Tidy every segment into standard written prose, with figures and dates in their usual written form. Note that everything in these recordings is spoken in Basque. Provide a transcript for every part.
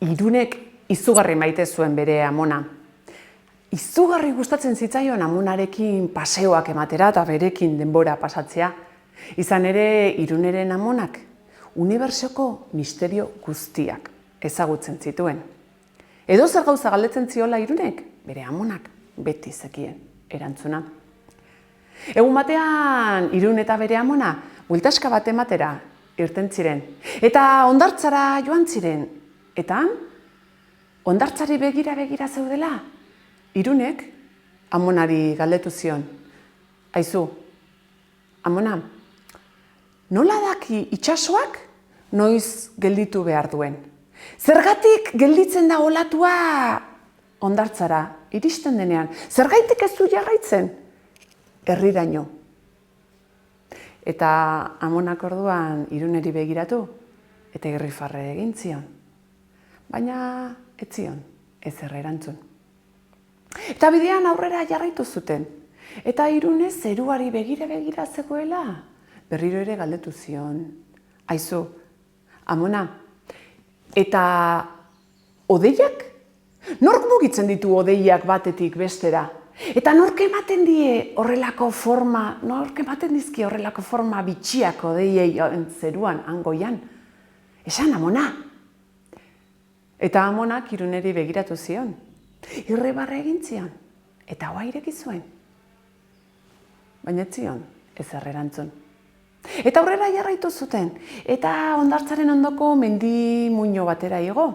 Irunek izugarri maite zuen bere amona. Izugarri gustatzen zitzaion amonarekin paseoak ematera eta berekin denbora pasatzea. Izan ere, Iruneren amonak unibertsoko misterio guztiak ezagutzen zituen. Edozer gauza galdetzen ziola Irunek, bere amonak beti zekien erantzuna. Egun batean, Irun eta bere amona bueltaska bat ematera irten ziren. Eta hondartzara joan ziren. Eta hondartzari begira zeudela, Irunek amonari galdetu zion. Aizu, amona, nola daki itsasoak noiz gelditu behar duen? Zergatik gelditzen da olatua hondartzara iristen denean? Zergaitik ez du jarraitzen? Herriraino. Eta amonak orduan Iruneri begiratu eta irrifarre egin zion. Baina ez zion ezer erantzun. Eta bidean aurrera jarraitu zuten. Eta Irune zeruari begira zegoela berriro ere galdetu zion. Aizu, amona, eta hodeiak? Nork mugitzen ditu hodeiak batetik bestera? Eta nork ematen dizkie horrelako forma bitxiak hodeiei zeruan, hangoian? Esan, amona. Eta amonak Iruneri begiratu zion. Irribarre egin zion. Eta hoa ireki zuen. Baina ez zion ezer erantzun. Eta aurrera jarraitu zuten. Eta hondartzaren ondoko mendi muino batera igo.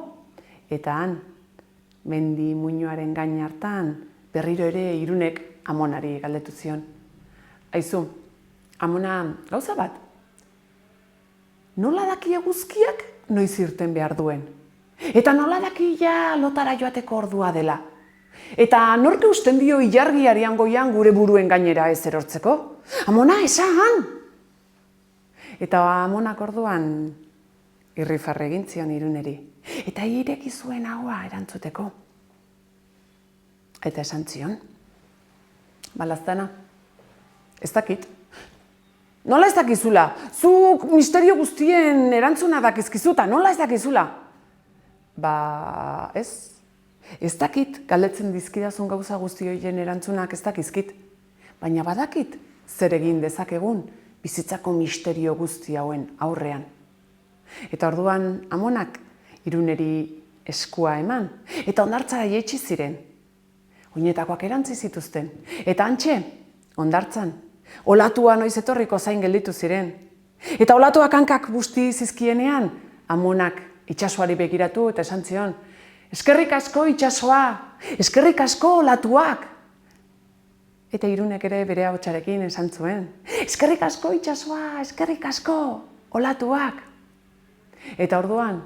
Eta han, mendi muinoaren gain hartan, berriro ere Irunek amonari galdetu zion. Aizu, amona, gauza bat. Nola daki eguzkiak noiz irten behar duen? Eta nola daki ja lotara joateko ordua dela? Eta nork eusten dio ilargiari hangoian gure buruen gainera ez erortzeko? Amona, esan! Eta amonak orduan irrifarre egin zion Iruneri. Eta ireki zuen ahoa erantzuteko. Eta esan zion. Balaztana, ez dakit. Nola ez dakizula? Zuk misterio guztien erantzuna dakizkizuta, nola ez dakizula? Ba, ez. Ez dakit, galdetzen dizkidazun gauza guzti horien erantzunak ez dakizkit. Baina badakit, zer egin dezakegun bizitzako misterio guzti hauen aurrean. Eta orduan amonak Iruneri eskua eman, eta hondartzara jaitsi ziren. Oinetakoak erantzi zituzten. Eta hantxe, hondartzan, olatua noiz etorriko zain gelditu ziren. Eta olatuak hankak busti zizkienean, amonak itsasoari begiratu eta esan zion, eskerrik asko itsasoa, eskerrik asko olatuak. Eta Irunek ere bere ahotsarekin esan zuen, eskerrik asko itsasoa, eskerrik asko olatuak. Eta orduan,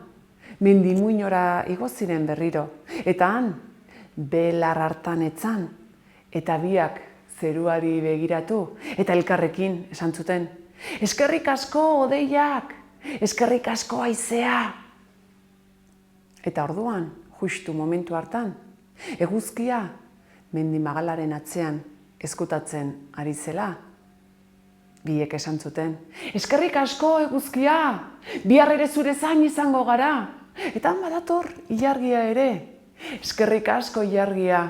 mendi muinora igo ziren berriro. Eta han, belar hartan etzan, eta biak zeruari begiratu, eta elkarrekin esan zuten, eskerrik asko hodeiak, eskerrik asko haizea. Eta orduan, justu momentu hartan, eguzkia mendi magalaren atzean ezkutatzen ari zela. Biek esan zuten, eskerrik asko eguzkia, bihar ere zure zain izango gara. Eta han badator ilargia ere, eskerrik asko ilargia,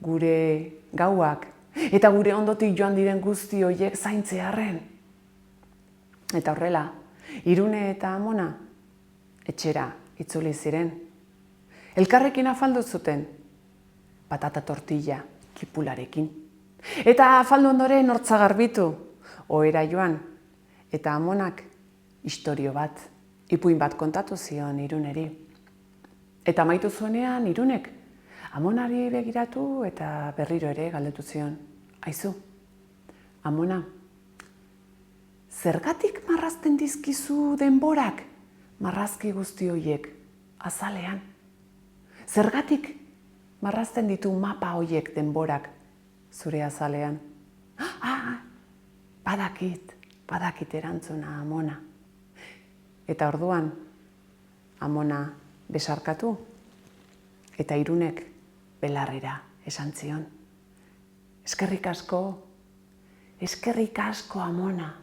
gure gauak, eta gure ondotik joan diren guzti horiek zaintzearren. Eta horrela, Irune eta amona etxera itzuli ziren. Elkarrekin afaldu zuten, patata tortilla kipularekin. Eta afaldu ondoren hortza garbitu, ohera joan, eta amonak istorio bat, ipuin bat kontatu zion Iruneri. Eta amaitu zuenean Irunek amonari begiratu eta berriro ere galdetu zion. Aizu, amona, zergatik marrazten dizkizu denborak marrazki guzti horiek azalean? Zergatik marrazten ditu mapa horiek denborak zure azalean? Badakit erantzuna amona. Eta orduan, amona besarkatu, eta Irunek belarrera esan zion. Eskerrik asko amona.